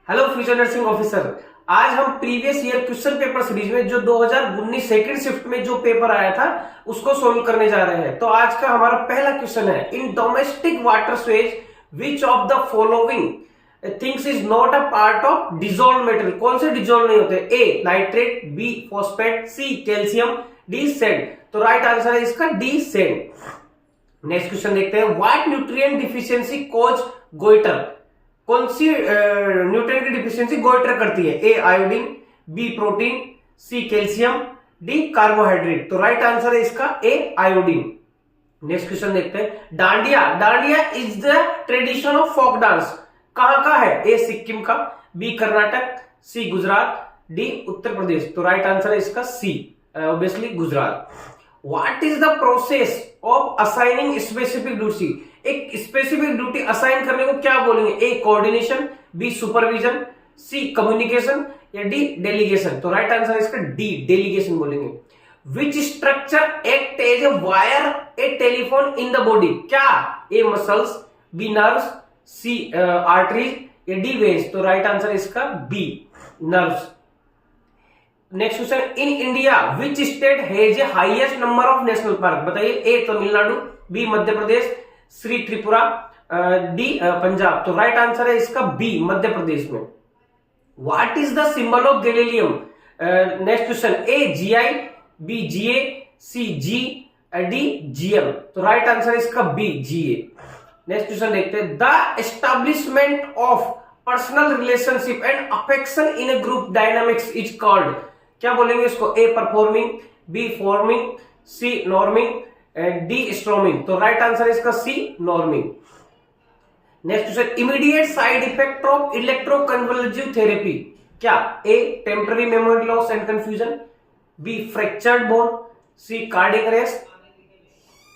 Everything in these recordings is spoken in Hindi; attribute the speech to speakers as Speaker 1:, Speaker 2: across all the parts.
Speaker 1: Hello future nursing officer. आज हम previous year question paper series में जो 2019 सेकंड शिफ्ट में जो पेपर आया था उसको सोल्व करने जा रहे हैं। तो आज का हमारा पहला क्वेश्चन है, in domestic water sewage which of the following things is not a part of dissolve material. कौन से डिजोल्व नहीं होते? A nitrate, B phosphate, C calcium, D sand. तो राइट आंसर है इसका डी सैंड। नेक्स्ट क्वेश्चन देखते हैं, what nutrient deficiency cause goitre. कौन सी न्यूट्रिएंट की डिफिशियंसी गोइटर करती है? A iodine, B protein, C calcium, D carbohydrate. तो राइट आंसर है इसका ए आयोडीन। नेक्स्ट क्वेश्चन देखते हैं, Dandiya. Dandiya is the tradition of folk dance. कहां का है? ए सिक्किम का, B Karnataka, C Gujarat, D Uttar Pradesh. तो राइट आंसर है इसका C, obviously Gujarat. What is the process of assigning specific duty. एक स्पेसिफिक ड्यूटी असाइन करने को क्या बोलेंगे? A coordination, B supervision, C communication, या डी डेलीगेशन। तो राइट आंसर है इसका डी डेलीगेशन बोलेंगे। Which structure act as a wire a telephone in the body. क्या? A muscles, B nerves, C arteries, या डी वेन्स। तो राइट आंसर है इसका B nerves. Next question, in India which state has a highest number of national park. बताइए, A Tamil Nadu, B Madhya Pradesh, C Tripura, D Punjab. तो राइट आंसर है इसका बी मध्य प्रदेश में। What is the symbol of gallium. Next question, A GI, B GA, C G, D GM. तो राइट आंसर है इसका बी जीए। नेक्स्ट क्वेश्चन देखते हैं, the establishment of personal relationship and affection in a group dynamics is called. क्या बोलेंगे इसको? A performing, B forming, C norming, D storming. तो राइट आंसर है इसका C norming. Next question, immediate side effect of electroconvulsive therapy. क्या? A temporary memory loss and confusion, B fractured bone, C cardiac arrest,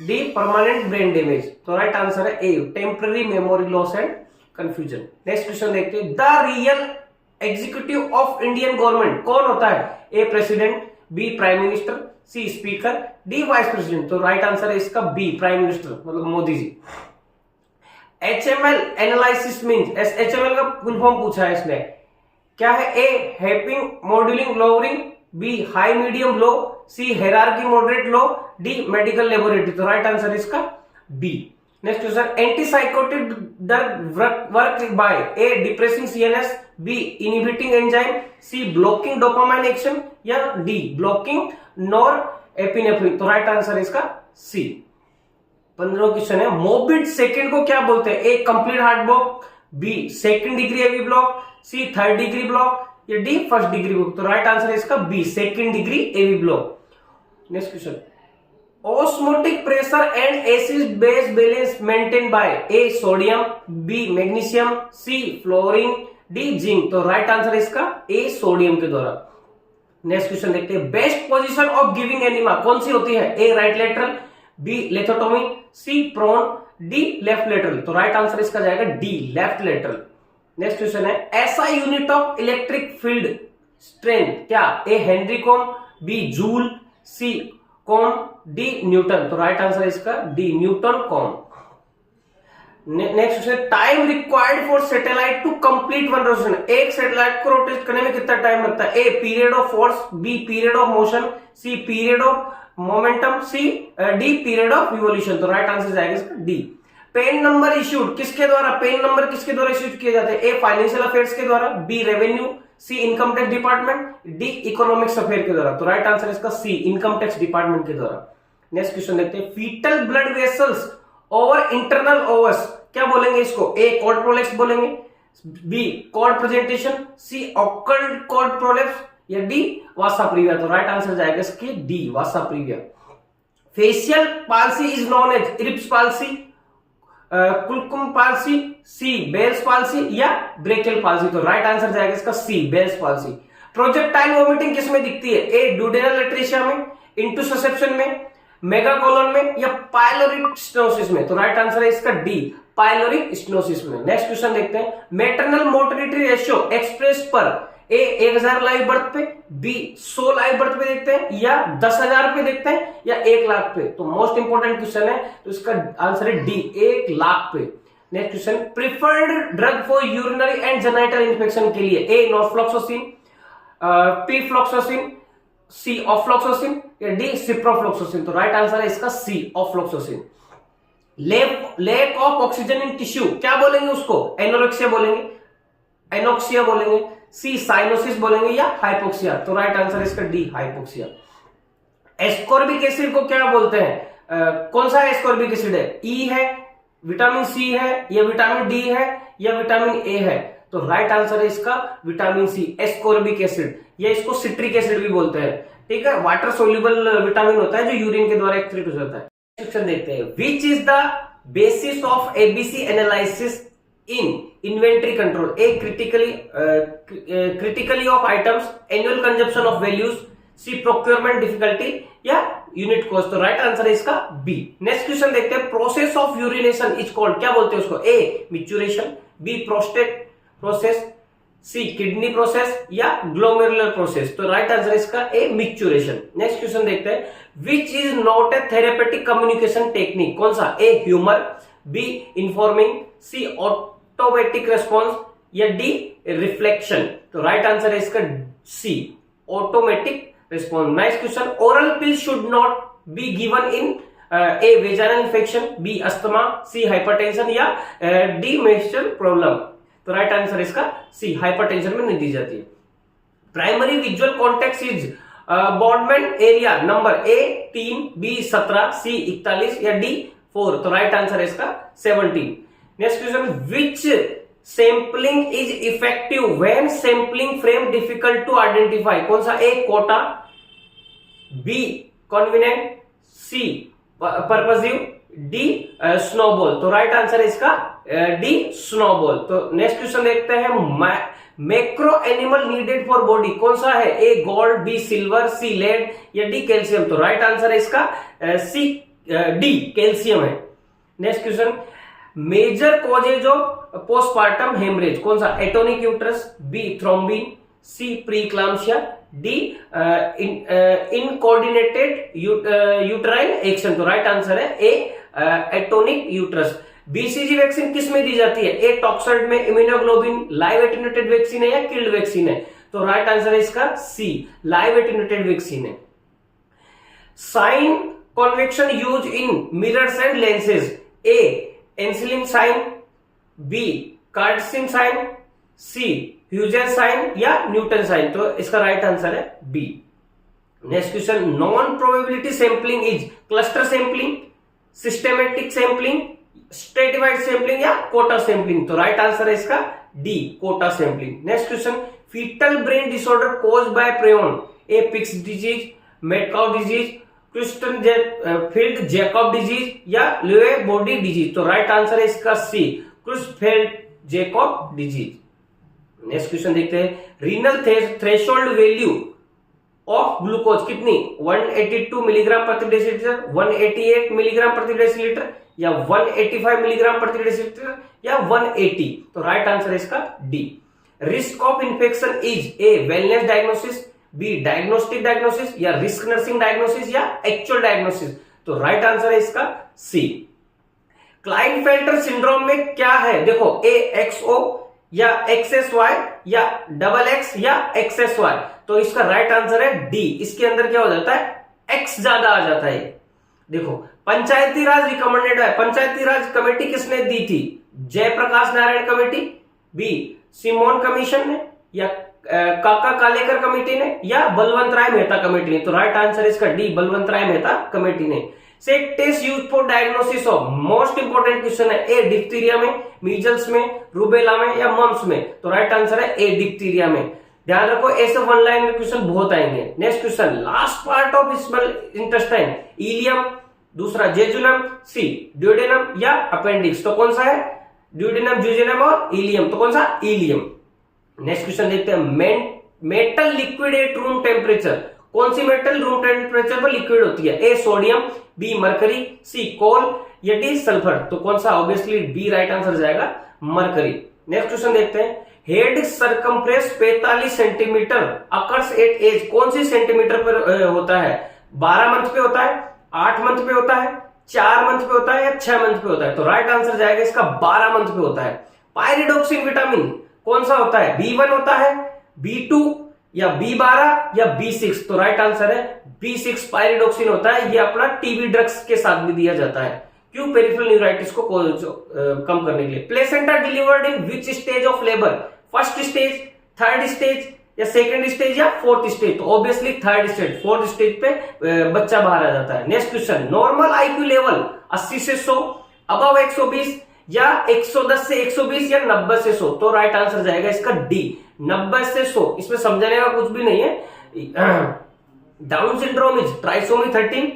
Speaker 1: D permanent brain damage. तो राइट आंसर है A temporary memory loss and confusion. Next question देखते हैं, the real executive of Indian government कौन होता है? A president, B prime minister, C speaker, D vice president. तो राइट आंसर है इसका बी प्राइम मिनिस्टर, मतलब Modi ji. HML analysis means, HML का फुल फॉर्म पूछा है इसने। क्या है? A happing moduling lowering, B high medium low, C hierarchy moderate low, D medical laboratory. तो राइट आंसर है इसका B. Next question, antipsychotic drug work by A depressing CNS, B inhibiting enzyme, C blocking dopamine action, या डी ब्लॉकिंग नॉर एपिनेफ्रिन। तो राइट आंसर है इसका सी। 15 क्वेश्चन है, मोर्बिड सेकंड को क्या बोलते हैं? A complete heart block, B second degree AV block, C third degree block, या डी फर्स्ट डिग्री ब्लॉक। तो राइट आंसर है इसका B second degree AV block. Next question, osmotic pressure and acid base balance maintain by A sodium, B magnesium, C fluorine, D zinc. तो राइट आंसर है इसका ए सोडियम के द्वारा। नेक्स्ट क्वेश्चन देखते हैं, best position of giving enema कौन सी होती है? A right lateral, B lithotomy, C prone, D left lateral. तो राइट आंसर इसका जाएगा D left lateral. Next question है, ऐसा unit of electric field strength. क्या? A henry coulomb, B joule, C coulomb, D newton. तो राइट आंसर इसका D newton coulomb. Next question, time required for satellite to complete one rotation. एक सैटेलाइट को रोटेट करने में कितना टाइम लगता है? A period of force, B period of motion, C period of momentum, C D period of revolution. तो राइट आंसर जाएगा इसका डी। पेन नंबर इश्यूड किसके द्वारा? पेन नंबर किसके द्वारा इश्यूड किए जाते हैं? ए फाइनेंशियल अफेयर्स के द्वारा, B revenue, C income tax department, D economics affair के द्वारा। तो राइट आंसर इसका सी इनकम टैक्स डिपार्टमेंट के द्वारा। नेक्स्ट क्वेश्चन देखते हैं, foetal blood vessels over internal os क्या बोलेंगे इसको? ए कॉर्ड प्रोलेप्स बोलेंगे, B cord presentation, C occult cord prolapse, या डी वासा प्रीविया। तो राइट आंसर जाएगा इसके D vasa previa. Facial palsy is known as Erb's palsy, Klumpke's palsy, C Bell's palsy, या ब्रेकियल पाल्सी। तो राइट आंसर जाएगा इसका C Bell's palsy. Projectile vomiting किसमें दिखती है? ए ड्यूडेनल एट्रेशिया में, इंटुससेप्शन में, मेगाकोलन में, या पाइलोरिक स्टेनोसिस में। तो राइट आंसर है इसका डी पाइलोरिक स्टेनोसिस में। नेक्स्ट क्वेश्चन देखते हैं, मैटरनल मोर्टेलिटी रेशियो एक्सप्रेस पर ए 1000 लाइव बर्थ पे, बी 100 लाइव बर्थ पे देखते हैं, या 10,000 पे देखते हैं, या 1 लाख पे। तो मोस्ट इंपोर्टेंट क्वेश्चन है, तो इसका आंसर है डी 1 लाख पे। Next question, preferred drug for urinary and genital infection के लिए, A norfloxacin, pefloxacin, C ofloxacin या डी सिप्रोफ्लॉक्सासिन। तो राइट आंसर है इसका C ofloxacin. Lack of oxygen in tissue, क्या बोलेंगे उसको? एनोरेक्सिया बोलेंगे, एनोक्सिया बोलेंगे, सी साइनोसिस बोलेंगे या हाइपोक्सिया। तो राइट आंसर है इसका डी हाइपोक्सिया। एस्कॉर्बिक एसिड को क्या बोलते हैं? कौन सा एस्कॉर्बिक एसिड है? ई है, विटामिन सी है या विटामिन डी है या विटामिन ए है? तो राइट आंसर है इसका विटामिन सी, एस्कॉर्बिक एसिड, या इसको सिट्रिक एसिड भी बोलते हैं। ठीक है, वाटर सोल्यूबल विटामिन होता है जो यूरिन के द्वारा एक्सक्रीट हो जाता है। क्वेश्चन देखते हैं, which is the basis of ABC analysis in inventory control? A critically of items, annual consumption of values, C procurement difficulty या यूनिट कॉस्ट। तो राइट आंसर है इसका बी। नेक्स्ट क्वेश्चन देखते हैं, process of urination is called, क्या बोलते हैं उसको? A micturition, B prostate process, C kidney process या ग्लोमेरुलर प्रोसेस। तो राइट आंसर है इसका ए मिक्चुरेशन। नेक्स्ट क्वेश्चन देखते हैं, which is not a therapeutic communication technique? कौन सा? A humour, B informing, C automatic response या डी रिफ्लेक्शन। तो राइट आंसर है इसका C automatic response. Next question, oral pill should not be given in A vaginal infection, B asthma, C hypertension या डी मेंस्ट्रुअल प्रॉब्लम। तो राइट आंसर इसका सी हाइपरटेंशन में नहीं दी जाती है। Primary visual contact is Brodmann area number, A 3, B 17, C 41 या डी 4। तो राइट आंसर है इसका 17। Next question, which sampling is effective when sampling frame difficult to identify? कौन सा? A quota, B convenient, C purposive, D snowball. तो राइट आंसर है इसका डी स्नोबॉल। तो नेक्स्ट क्वेश्चन देखते हैं, macro animal needed for body, कौन सा है? A gold, B silver, C lead या डी कैल्शियम। तो राइट आंसर है इसका सी डी कैल्शियम है। Next question, major causes of postpartum haemorrhage, कौन सा? एटोनिक यूट्रस, बी थ्रोम्बिन, सी प्रीक्लाम्सिया, डी इनकोऑर्डिनेटेड यूट्राइन एक्शन। तो राइट आंसर है ए एटोनिक यूट्रस। बीसीजी वैक्सीन किस में दी जाती है? ए टॉक्साइड में, इम्यूनोग्लोबिन, लाइव एटेन्यूएटेड वैक्सीन है या किल्ड वैक्सीन है? तो राइट आंसर है इसका सी लाइव एटेन्यूएटेड वैक्सीन है। Sign convention use in mirrors and lenses, A ancillin sign, B Cartesian sign, C Huygens sign या न्यूटन साइन। तो इसका राइट आंसर है B. Next question, non probability sampling is cluster sampling, systematic sampling, stratified sampling या कोटा सैंपलिंग। तो राइट आंसर है इसका D quota sampling. Next question, foetal brain disorder caused by prion, A Pick's disease, mad cow disease, Kristen-field Jakob disease या लुए बॉडी डिजीज। तो राइट आंसर है इसका C Creutzfeldt Jakob disease. Next question देखते हैं, renal threshold value of glucose कितनी? 182 मिलीग्राम प्रति डेसीलीटर, 188 मिलीग्राम प्रति डेसीलीटर या 185 मिलीग्राम प्रति डेसीलीटर या 180। तो राइट आंसर है इसका D. Risk of infection is, A wellness diagnosis, B diagnostic diagnosis या रिस्क नर्सिंग डायग्नोसिस या एक्चुअल डायग्नोसिस। तो राइट आंसर है इसका सी। क्लाइनफेल्टर सिंड्रोम में क्या है? देखो, ए एक्सओ या XSY या XX या XSY। तो इसका राइट आंसर है डी। इसके अंदर क्या हो जाता है? एक्स ज्यादा आ जाता है। देखो, पंचायती राज रिकमेंडेड है, पंचायती राज कमेटी किसने दी थी? Jayaprakash Narayan committee, B Simon commission ने या काका कालेकर कमेटी ने या बलवंत राय मेहता कमेटी ने। तो राइट आंसर इसका डी बलवंत राय मेहता कमेटी ने। से test use for diagnosis of, most important question है, ए डिप्थीरिया में, मीजल्स में, रूबेला में या मम्स में। तो राइट आंसर है ए डिप्थीरिया में। ध्यान रखो, ऐसे वन लाइन में क्वेश्चन बहुत आएंगे। Next question, last part of small intestine, ileum, दूसरा जेजुनम, सी ड्यूडेनम या अपेंडिक्स। तो कौन सा है? ड्यूडेनम, जुजेनम और इलियम। तो कौन सा? इलियम। नेक्स्ट क्वेश्चन देखते हैं, metal liquid at room temperature, कौन सी मेटल रूम टेम्परेचर पर लिक्विड होती है? A sodium, B mercury, C coal या डी सल्फर। तो कौन सा? ऑब्वियसली बी राइट आंसर जाएगा, मरकरी। नेक्स्ट क्वेश्चन देखते हैं, head circumference 45 centimetre occurs at age, कौन सी सेंटीमीटर पर होता है? 12 मंथ पे होता है, 8 मंथ पे होता है, 4 मंथ पे होता है या 6 मंथ पे होता है? तो राइट आंसर जाएगा इसका 12 मंथ पे होता है। पायरिडोक्सिन विटामिन कौन सा होता है? B1 होता है, B2 या B12 या B6? तो राइट आंसर है B6 पायरिडोक्सिन होता है। ये अपना टीबी ड्रग्स के साथ भी दिया जाता है। क्यों? पेरिफेरल न्यूराइटिस को कम करने के लिए। Placenta delivered in which stage of labour? First stage, third stage या सेकंड स्टेज या फोर्थ स्टेज? तो obviously third stage, fourth stage पे बच्चा बाहर आ जाता है। Next question, normal IQ level 80 से 100, अबव 120 या 110 से 120 या 90 से 100? तो राइट आंसर जाएगा इसका डी, 90 से 100। इसमें समझने का कुछ भी नहीं है। Down syndrome is trisomy 13,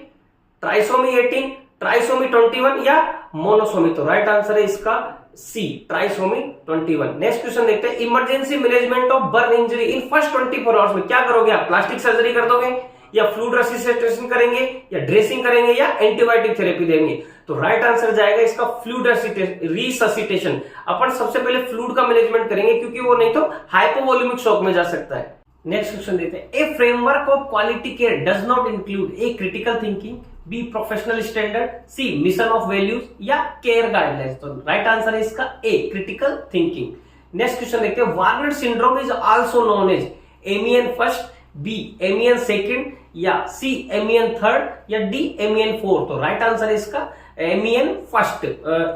Speaker 1: trisomy 18, trisomy 21 या मोनोसोमी? तो राइट आंसर है इसका सी, ट्राइसोमी 21। नेक्स्ट क्वेश्चन देखते हैं, emergency management of burn injury in first 24 hours में क्या करोगे आप? प्लास्टिक सर्जरी कर दोगे या फ्लूइड रेसिस्टेशन करेंगे या ड्रेसिंग करेंगे या एंटीबायोटिक थेरेपी देंगे? तो राइट आंसर जाएगा इसका फ्लूइड रिससिटेशन। अपन सबसे पहले फ्लूइड का मैनेजमेंट करेंगे क्योंकि वो नहीं तो हाइपोवोल्यूमिक शॉक में जा सकता है। नेक्स्ट क्वेश्चन देते हैं, A framework of quality care does not include A critical thinking, B professional standard, C mission of values या केयर गाइडलाइंस? तो राइट आंसर है इसका A, critical thinking. Next question देखते हैं, Warner syndrome is also known as MEN first, B MEN second या सी एमियन थर्ड या डी एमियन फोर्थ? तो राइट आंसर है इसका एमियन फर्स्ट,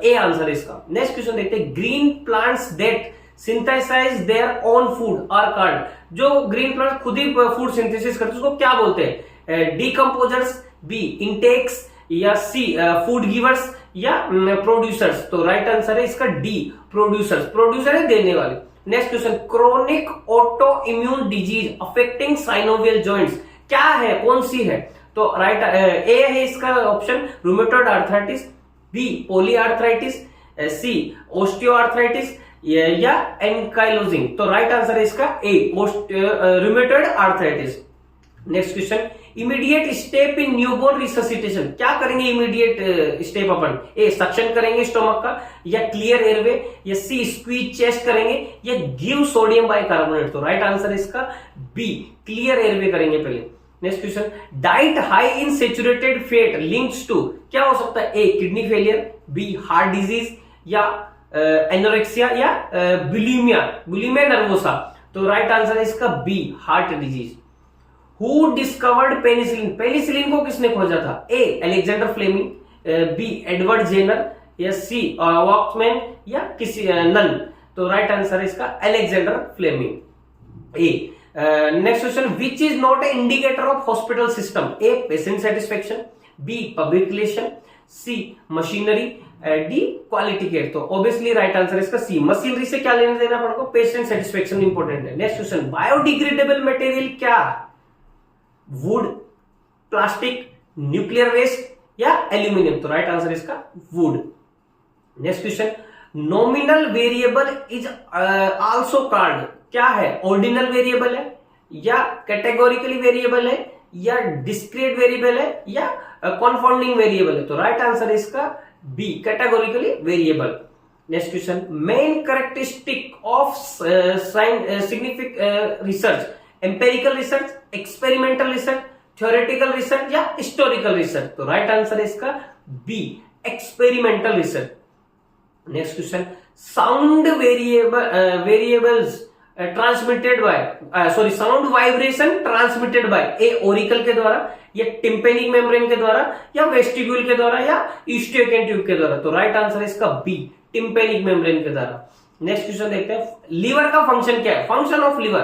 Speaker 1: ए आंसर है इसका। नेक्स्ट क्वेश्चन देखते हैं, green plants that synthesise their own food are called? जो ग्रीन प्लांट खुद ही फूड सिंथेसिस करते हैं उसको क्या बोलते हैं? डिकम्पोजर्स, बी इंटेक्स या सी फूड गिवर्स या प्रोड्यूसर्स? तो राइट आंसर है इसका डी, प्रोड्यूसर्स। प्रोड्यूसर है देने वाले। Next question, chronic auto immune disease affecting synovial joints क्या है, कौन सी है? तो राइट ए है इसका option, rheumatoid arthritis, B polyarthritis, C osteoarthritis या एंकाइलोजिंग? तो राइट आंसर है इसका A, rheumatoid arthritis. Next question, immediate step in newborn resuscitation क्या करेंगे? इमीडिएट स्टेप अपन ए सक्शन करेंगे स्टोमक का या क्लियर एयरवे या सी स्क्वीज चेस्ट करेंगे या गिव सोडियम बाइकार्बोनेट? तो राइट आंसर इसका बी, क्लियर एयरवे करेंगे पहले। Next question, diet high in saturated fat links to क्या हो सकता है? A kidney failure, B heart disease या एनोरेक्सिया या बुलिमिया नर्वोसा? तो राइट आंसर है इसका B, heart disease. Who discovered penicillin? Penicillin को किसने खोजा था? A Alexander Fleming, B Edward Jenner या सी वॉक्समैन या किसी नन? तो राइट आंसर है इसका Alexander Fleming, A. Next question, which is not a indicator of hospital system? A patient satisfaction, B public relation, C machinery, D quality care? तो ऑब्वियसली राइट आंसर इसका सी, मशीनरी से क्या लेना देना पड़ेगा? पेशेंट सेटिस्फेक्शन इंपॉर्टेंट है। नेक्स्ट क्वेश्चन, बायोडिग्रेडेबल मटेरियल क्या? वुड, प्लास्टिक, न्यूक्लियर वेस्ट या एल्यूमिनियम? तो राइट आंसर इसका wood. Next question, nominal variable is also called क्या है? ऑर्डिनल वेरिएबल है या कैटेगोरिकली वेरिएबल है या डिस्क्रीट वेरिएबल है या कॉन्फाउंडिंग वेरिएबल है? तो राइट आंसर इसका B, categorically variable. Next question, main characteristic of significant research, empirical research, experimental research, theoretical research या हिस्टोरिकल रिसर्च? तो राइट आंसर है इसका B, experimental research. Next question, sound variables transmitted by sound vibration transmitted by A auricle के द्वारा या टिम्पेनिक मेम्ब्रेन के द्वारा या वेस्टिब्यूल के द्वारा या ईस्टियोकेन ट्यूब के द्वारा? तो राइट आंसर है इसका बी, टिम्पेनिक मेम्ब्रेन के द्वारा। नेक्स्ट क्वेश्चन देखते हैं, लीवर का फंक्शन क्या है? फंक्शन ऑफ लीवर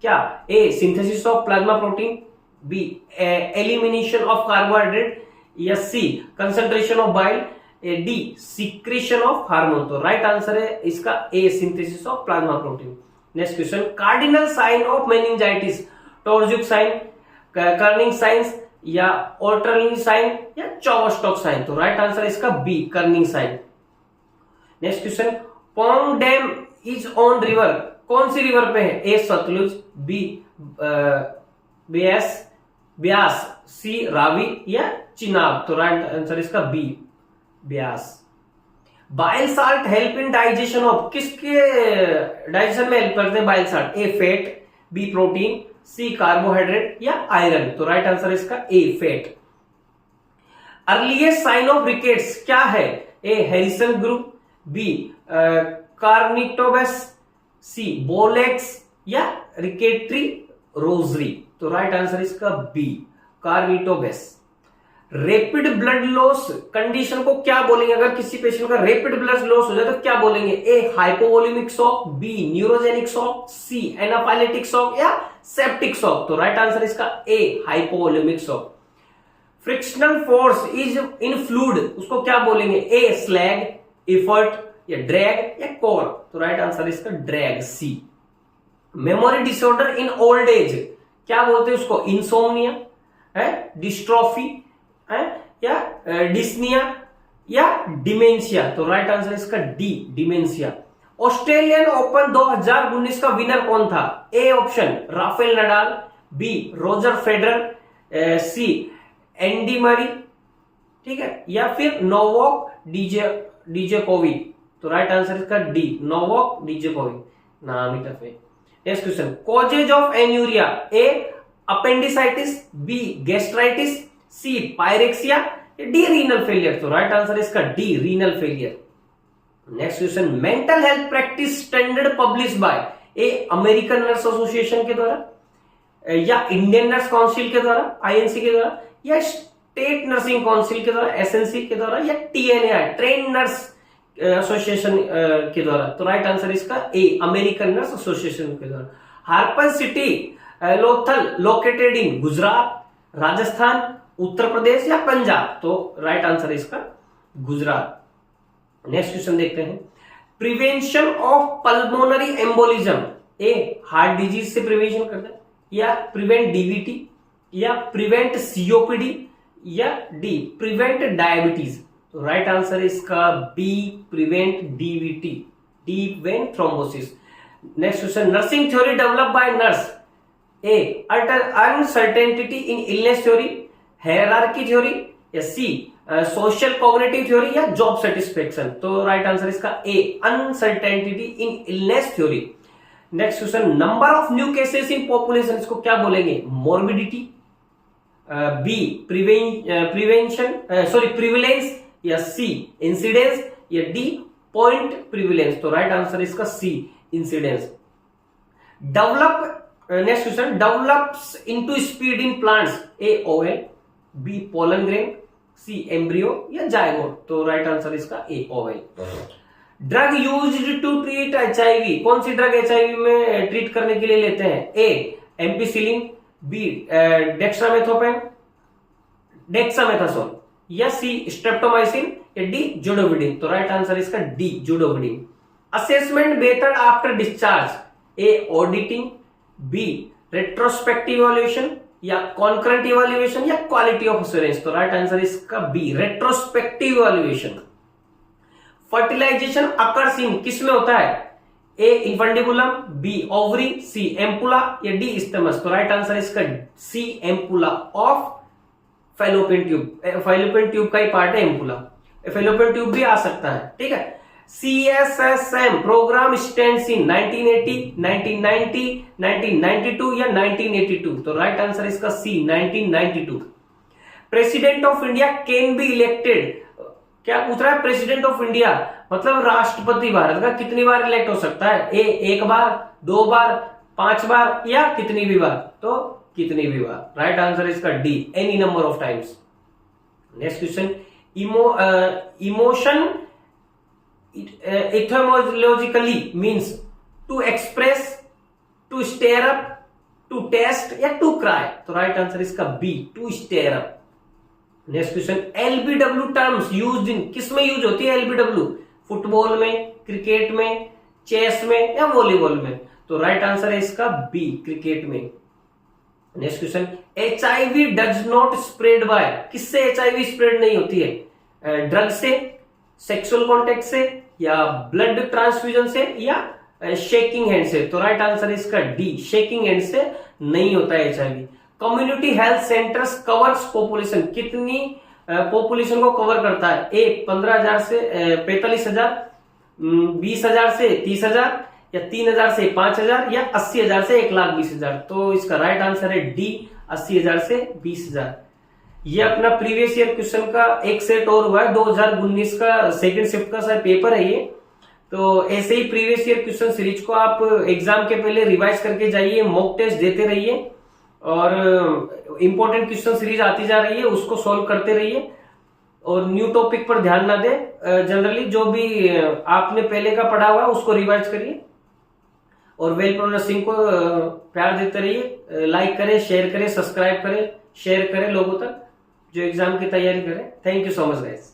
Speaker 1: क्या? A synthesis of plasma protein, B elimination of carbohydrate या C concentration of bile, D secretion of hormone? तो राइट आंसर है इसका A, synthesis of plasma protein. Next question, cardinal sign of meningitis, Torjuk sign, Kernig signs या ऑल्टरलिंग साइन या चौवस्टॉक साइन? तो राइट आंसर इसका B, Kernig sign. Next question, Pong dam is on river कौन सी रिवर पे है? A Sutlej, B Beas, C Ravi या चिनाब? तो राइट आंसर इसका B, Beas. Bile salt help in digestion of किसके डाइजेशन में हेल्प करते हैं bile salt? A fat, B protein, C carbohydrate या आयरन? तो राइट आंसर इसका A, fat. Earliest sign of rickets क्या है? A Harrison group, B craniotabes, C bolex या रिकेट्री रोजरी। तो राइट आंसर इसका B craniotabes. Rapid blood loss condition को क्या बोलेंगे? अगर किसी पेशेंट का रैपिड ब्लड लॉस हो जाए तो क्या बोलेंगे? A hypovolaemic shock, B neurogenic shock, C anaphylactic shock या सेप्टिक शॉक। तो राइट आंसर इसका A hypovolaemic shock. Frictional force is in fluid उसको क्या बोलेंगे? ए स्लैग, एफर्ट या ड्रैग या कोर। तो राइट आंसर इसका drag, C. Memory disorder in old age क्या बोलते हैं उसको? इंसोम्निया है, डिस्ट्रोफी है या डिस्निया या डिमेंशिया। तो राइट आंसर इसका डी डिमेंशिया। ऑस्ट्रेलियन ओपन 2019 का विनर कौन था? A option Rafael Nadal, B Roger Federer, C Andy Murray, ठीक है, या फिर नोवाक डिजोकोविच। तो राइट आंसर इसका डी नोवाक डिजोकोविच। नाम ही टफ है। Next question, causes of anuria, A appendicitis, B gastritis, C pyrexia, D renal failure. तो राइट आंसर इसका D renal failure. Next question, mental health practice standard publish by A American nurse association के द्वारा या इंडियन नर्स काउंसिल के द्वारा आईएनसी के द्वारा या स्टेट नर्सिंग काउंसिल के द्वारा एसएनसी के द्वारा या टीएनए ट्रेन नर्स एसोसिएशन के द्वारा। तो राइट आंसर इसका ए अमेरिकन नर्स एसोसिएशन के द्वारा। Harappan city Lothal located in Gujarat, Rajasthan, Uttar Pradesh या पंजाब। तो राइट आंसर इसका गुजरात। नेक्स्ट क्वेश्चन देखते हैं, prevention of pulmonary embolism, A heart disease से प्रिवेंशन करता है या प्रिवेंट डीवीटी या प्रिवेंट सीओपीडी या डी प्रिवेंट डायबिटीज। तो राइट आंसर इसका B prevent DVT, deep vein thrombosis. Next question, nursing theory develop by nurse, A uncertainty in illness theory, hierarchy theory या सी सोशल कॉग्निटिव थ्योरी या जॉब सेटिस्फेक्शन। तो राइट आंसर इसका A uncertainty in illness theory. Next question, number of new cases in population इसको क्या बोलेंगे? मोर्बिडिटी, बी प्रिविलेंस या सी इंसिडेंस या डी पॉइंट प्रिविलेंस। तो राइट आंसर इसका C incidence. Develop next question, develops into speed in plants, A ovule, B pollen grain, C embryo या जायगोट। तो राइट आंसर इसका A ovule. Drug used to treat HIV, कौन सी ड्रग एचआईवी में ट्रीट करने के लिए लेते हैं? ए एम्पिसिलिन, बी डेक्सामेथासोन या सी स्ट्रेप्टोमाइसिन या डी जोडोविडिन। तो राइट आंसर इसका D zidovudine. Assessment method after discharge, A auditing, B retrospective evaluation या कॉन्करेंट इवैल्यूएशन या क्वालिटी ऑफ एश्योरेंस। तो राइट आंसर इसका B retrospective evaluation. Fertilization occurs in किस में होता है? A infundibulum, B ovary, C ampulla या डी स्टेमस। तो राइट आंसर इसका C ampulla of fallopian tube. Fallopian tube का ही पार्ट है एम्पुला, फैलोपियन ट्यूब भी आ सकता है, ठीक है। CSSM प्रोग्राम स्टैंड्स इन 1980, 1990, 1992 या 1982। तो राइट आंसर इसका सी 1992। President of India can be elected, क्या पूछ रहा है? प्रेसिडेंट ऑफ इंडिया मतलब राष्ट्रपति भारत का कितनी बार इलेक्ट हो सकता है? ए एक बार, दो बार, 5 बार या कितनी भी बार? तो कितनी भी बार। राइट आंसर इसका D any number of times. Next question, emotion etymologically means to express, to stare up, to test या to cry। तो राइट आंसर इसका B to stare up। Next question, LBW terms used in, किस में यूज होती है LBW? फुटबॉल में, क्रिकेट में, चेस में या वॉलीबॉल में? तो राइट आंसर है इसका बी क्रिकेट में। Next question, HIV does not spread by, किससे HIV स्प्रेड नहीं होती है? ड्रग से, सेक्सुअल कॉन्टेक्ट से या ब्लड ट्रांसफ्यूजन से या शेकिंग हैंड से? तो राइट आंसर इसका डी शेकिंग हैंड से नहीं होता है HIV। Community health centres covers population, कितनी पॉपुलेशन को कवर करता है? ए 15,000 से 45,000, 20,000 से 30,000 या 3,000 से 5,000 या 80,000 से 1,20,000। तो इसका राइट आंसर है डी 80,000 से 20,000। ये अपना प्रीवियस ईयर क्वेश्चन का एक सेट और हुआ है, 2019 का सेकंड शिफ्ट का सर पेपर है ये। तो ऐसे ही प्रीवियस ईयर क्वेश्चन सीरीज को आप एग्जाम के पहले रिवाइज करके जाइए, मॉक टेस्ट देते रहिए और इंपॉर्टेंट क्वेश्चन सीरीज आती जा रही है उसको सॉल्व करते रहिए और न्यू टॉपिक पर ध्यान ना दें। जनरली जो भी आपने पहले का पढ़ा हुआ उसको रिवाइज करिए और वेल प्रोग्रेसिंग को प्यार देते रहिए। लाइक करें, शेयर करें, सब्सक्राइब करें, शेयर करें लोगों तक जो एग्जाम की तैयारी करें। Thank you so much guys.